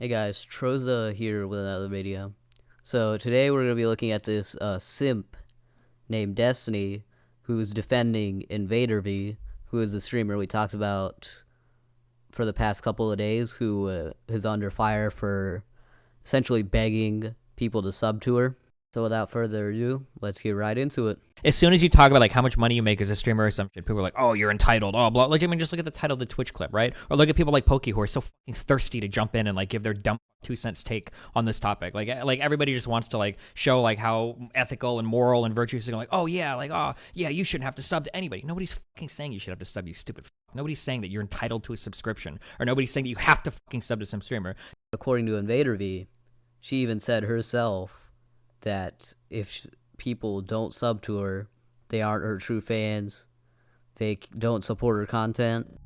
Hey guys, Troza here with another video. So today we're going to be looking at this simp named Destiny, who's defending Invader V, who is the streamer we talked about for the past couple of days, who is under fire for essentially begging people to sub to her. So without further ado, let's get right into it. As soon as you talk about like how much money you make as a streamer or some shit, people are like, "Oh, you're entitled." Oh, blah. Like, I mean, just look at the title of the Twitch clip, right? Or look at people like Pokey who are so fucking thirsty to jump in and like give their dumb 2 cents take on this topic. Like everybody just wants to like show like how ethical and moral and virtuous. And like, oh yeah, you shouldn't have to sub to anybody. Nobody's fucking saying you should have to sub. You stupid. Nobody's saying that you're entitled to a subscription, or nobody's saying that you have to fucking sub to some streamer. According to Invader V, she even said herself that if people don't sub to her, they aren't her true fans. They don't support her content.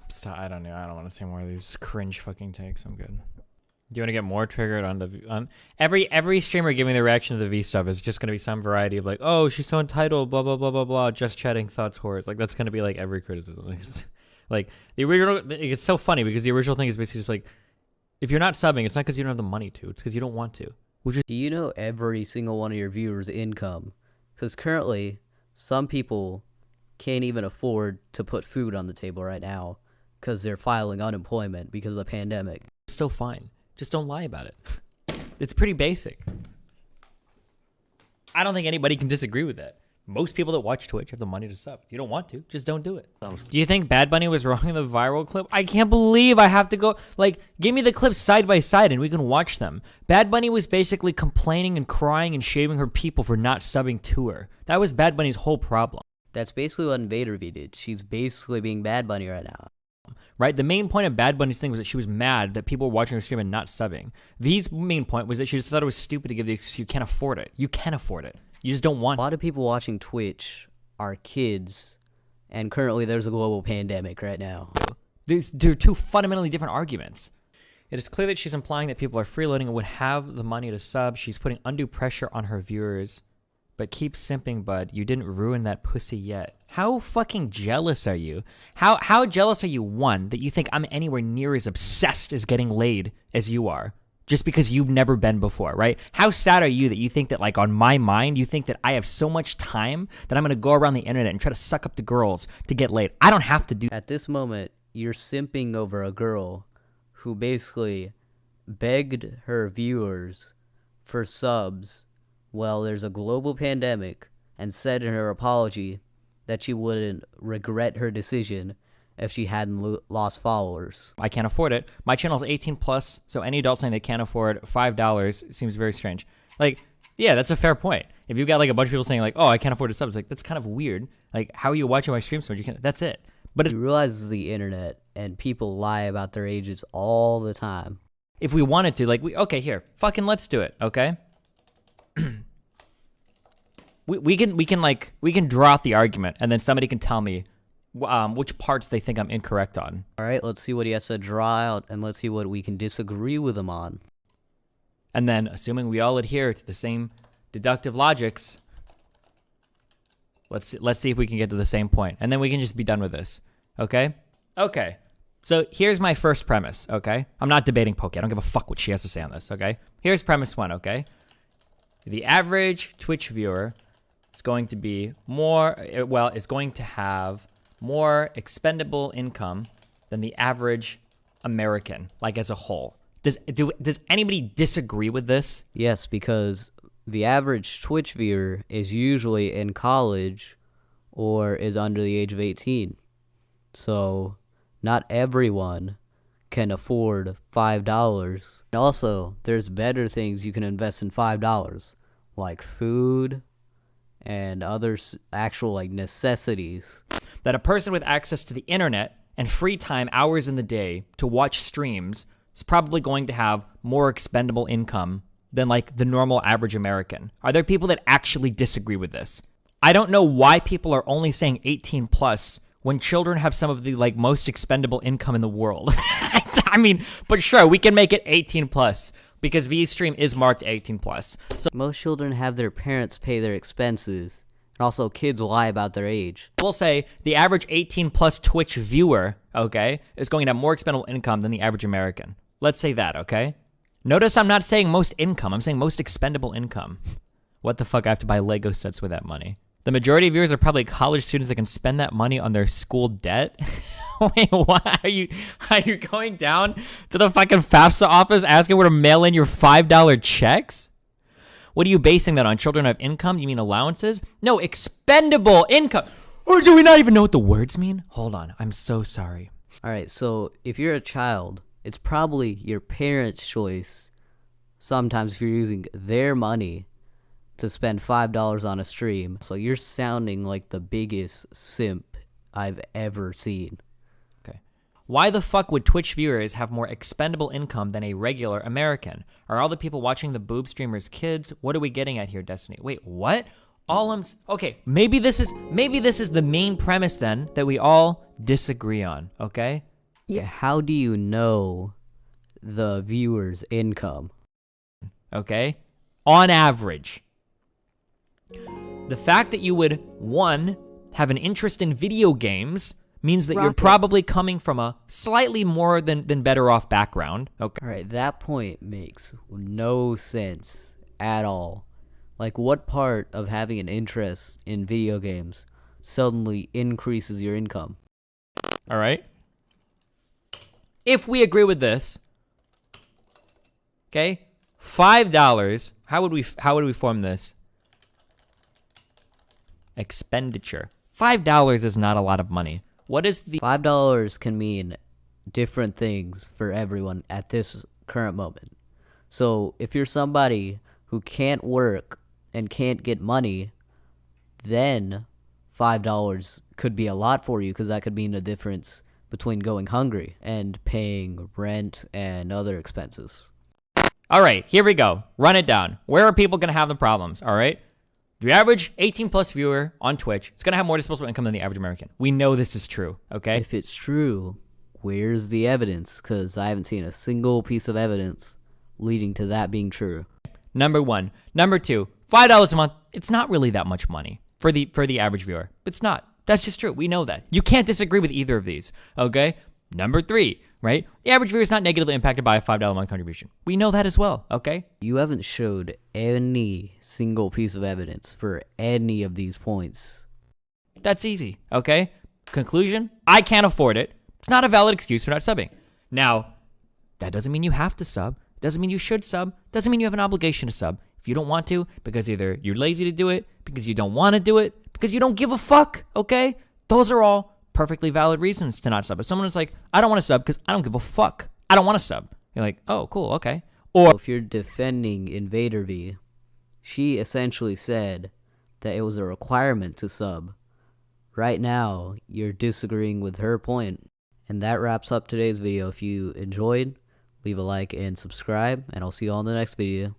Stop, I don't know. I don't want to see more of these cringe fucking takes. I'm good. Do you want to get more triggered on the every streamer giving their reaction to the V stuff is just going to be some variety of like, oh, she's so entitled, blah blah blah blah blah, just chatting thoughts whores. Like that's going to be like every criticism. Like the original, it's so funny because the original thing is basically just like, if you're not subbing, it's not because you don't have the money to. It's because you don't want to. Do you know every single one of your viewers' income? Because currently, some people can't even afford to put food on the table right now because they're filing unemployment because of the pandemic. It's still fine. Just don't lie about it. It's pretty basic. I don't think anybody can disagree with that. Most people that watch Twitch have the money to sub. If you don't want to, just don't do it. Do you think Bad Bunny was wrong in the viral clip? I can't believe I have to go, like, give me the clips side by side and we can watch them. Bad Bunny was basically complaining and crying and shaming her people for not subbing to her. That was Bad Bunny's whole problem. That's basically what Invader V did. She's basically being Bad Bunny right now. Right? The main point of Bad Bunny's thing was that she was mad that people were watching her stream and not subbing. V's main point was that she just thought it was stupid to give the excuse you can't afford it. You can afford it. You just don't want. A lot of people watching Twitch are kids, and currently there's a global pandemic right now. They're two fundamentally different arguments. It is clear that she's implying that people are freeloading and would have the money to sub. She's putting undue pressure on her viewers. But keep simping, bud. You didn't ruin that pussy yet. How fucking jealous are you? How jealous are you, one, that you think I'm anywhere near as obsessed as getting laid as you are? Just because you've never been before, right? How sad are you that you think that, like, on my mind, you think that I have so much time that I'm going to go around the internet and try to suck up the girls to get laid? I don't have to do that. At this moment, you're simping over a girl who basically begged her viewers for subs while there's a global pandemic and said in her apology that she wouldn't regret her decision if she hadn't lost followers. I can't afford it. My channel is 18 plus, so any adult saying they can't afford $5 seems very strange. Like, yeah, that's a fair point. If you've got like a bunch of people saying like, oh, I can't afford to sub, it's like, that's kind of weird. Like, how are you watching my stream so much? You can't, that's it. But You realize this is the internet and people lie about their ages all the time. If we wanted to, like, okay, here, fucking let's do it, okay? we can draw out the argument, and then somebody can tell me which parts they think I'm incorrect on. All right, let's see what he has to draw out, and let's see what we can disagree with him on. And then, assuming we all adhere to the same deductive logics, let's see if we can get to the same point, and then we can just be done with this. Okay? Okay. So here's my first premise. Okay? I'm not debating Pokey. I don't give a fuck what she has to say on this. Okay? Here's premise one. Okay? The average Twitch viewer is going to be is going to have more expendable income than the average American, like as a whole. Does anybody disagree with this? Yes, because the average Twitch viewer is usually in college or is under the age of 18. So not everyone can afford $5. And also, there's better things you can invest in $5, like food and other actual like necessities. That a person with access to the internet and free time hours in the day to watch streams is probably going to have more expendable income than like the normal average American. Are there people that actually disagree with this? I don't know why people are only saying 18 plus when children have some of the like most expendable income in the world. I mean, but sure, we can make it 18 plus because V's stream is marked 18 plus. So most children have their parents pay their expenses, And also, kids lie about their age. We'll say the average 18 plus Twitch viewer, okay, is going to have more expendable income than the average American. Let's say that, okay? Notice I'm not saying most income. I'm saying most expendable income. What the fuck? I have to buy Lego sets with that money. The majority of viewers are probably college students that can spend that money on their school debt. Wait, what? Are you going down to the fucking FAFSA office asking where to mail in your $5 checks? What are you basing that on? Children have income? You mean allowances? No, expendable income. Or do we not even know what the words mean? Hold on. I'm so sorry. All right, so if you're a child, it's probably your parents' choice. Sometimes if you're using their money to spend $5 on a stream. So you're sounding like the biggest simp I've ever seen. Okay. Why the fuck would Twitch viewers have more expendable income than a regular American? Are all the people watching the boob streamers kids? What are we getting at here, Destiny? Wait, what? Okay, maybe this is the main premise then that we all disagree on, okay? Yeah, how do you know the viewer's income? Okay? On average. The fact that you would, one, have an interest in video games means that you're probably coming from a slightly more than better off background. Okay. All right, that point makes no sense at all. Like, what part of having an interest in video games suddenly increases your income? All right. If we agree with this, okay, $5, how would we form this? Expenditure. $5 is not a lot of money. What is the $5 can mean different things for everyone at this current moment. So if you're somebody who can't work and can't get money, then $5 could be a lot for you, because that could mean the difference between going hungry and paying rent and other expenses. All right, here we go. Run it down. Where are people going to have the problems? All right. The average 18 plus viewer on Twitch is going to have more disposable income than the average American. We know this is true, okay? If it's true, where's the evidence? Because I haven't seen a single piece of evidence leading to that being true. Number one. Number two, $5 a month. It's not really that much money for the average viewer. It's not. That's just true. We know that. You can't disagree with either of these, okay? Number three, right? The average viewer is not negatively impacted by a $5 a month contribution. We know that as well, okay? You haven't showed any single piece of evidence for any of these points. That's easy, okay? Conclusion, I can't afford it. It's not a valid excuse for not subbing. Now, that doesn't mean you have to sub. Doesn't mean you should sub. Doesn't mean you have an obligation to sub. If you don't want to, because either you're lazy to do it, because you don't want to do it, because you don't give a fuck, okay? Those are all perfectly valid reasons to not sub. If someone is like, I don't want to sub because I don't give a fuck. I don't want to sub. You're like, oh, cool, okay. Or if you're defending Invader V, she essentially said that it was a requirement to sub. Right now, you're disagreeing with her point. And that wraps up today's video. If you enjoyed, leave a like and subscribe, and I'll see you all in the next video.